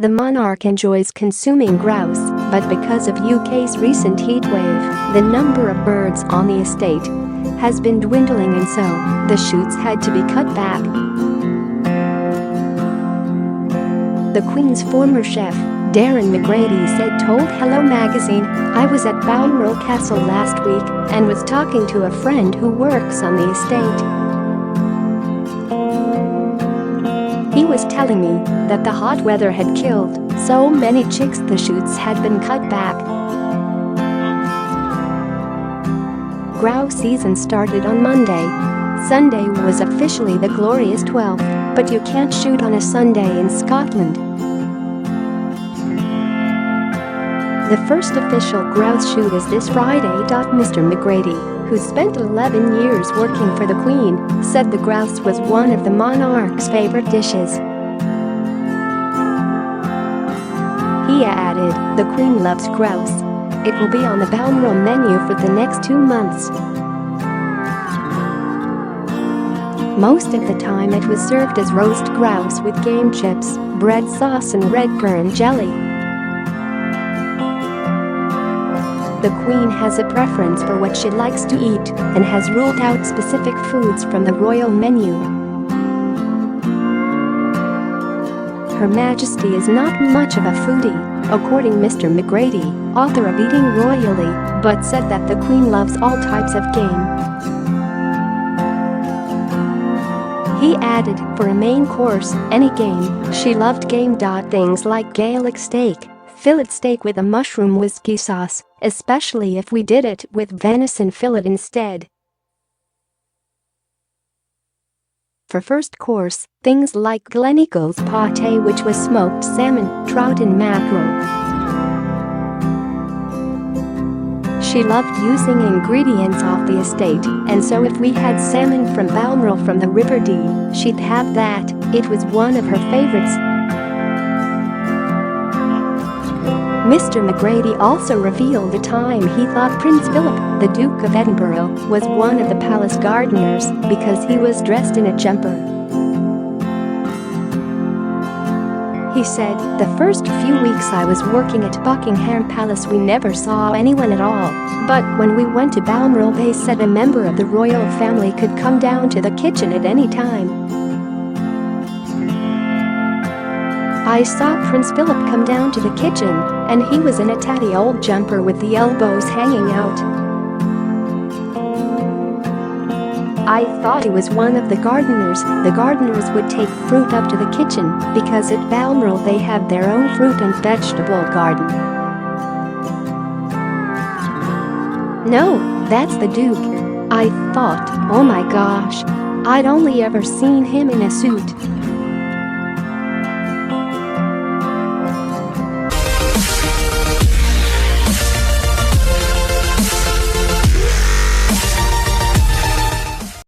The monarch enjoys consuming grouse, but because of UK's recent heatwave, the number of birds on the estate has been dwindling, and so the shoots had to be cut back. The Queen's former chef, Darren McGrady, told Hello magazine, "I was at Balmoral Castle last week and was talking to a friend who works on the estate. He was telling me that the hot weather had killed so many chicks the shoots had been cut back." Grouse season started on Monday. Sunday was officially the glorious 12th, but you can't shoot on a Sunday in Scotland. The first official grouse shoot is this Friday. Mr McGrady, who spent 11 years working for the Queen, said the grouse was one of the monarch's favorite dishes. He added, "The Queen loves grouse. It will be on the Balmoral menu for the next 2 months." Most of the time it was served as roast grouse with game chips, bread sauce and redcurrant jelly. The Queen has a preference for what she likes to eat and has ruled out specific foods from the royal menu. Her Majesty is not much of a foodie, according Mr McGrady, author of Eating Royally, but said that the Queen loves all types of game. He added, for a main course, any game, she loved game. Things like Gaelic steak, fillet steak with a mushroom whisky sauce, especially if we did it with venison fillet instead. For first course, things like Gleneagles pâté, which was smoked salmon, trout and mackerel. She loved using ingredients off the estate, and so if we had salmon from Balmoral from the River Dee, she'd have that. It was one of her favorites. Mr McGrady also revealed the time he thought Prince Philip, the Duke of Edinburgh, was one of the palace gardeners because he was dressed in a jumper. He said, "The first few weeks I was working at Buckingham Palace we never saw anyone at all, but when we went to Balmoral they said a member of the royal family could come down to the kitchen at any time. I saw Prince Philip come down to the kitchen, and he was in a tatty old jumper with the elbows hanging out. I thought he was one of the gardeners. The gardeners would take fruit up to the kitchen because at Balmoral they have their own fruit and vegetable garden." "No, that's the Duke." I thought, "Oh my gosh, I'd only ever seen him in a suit."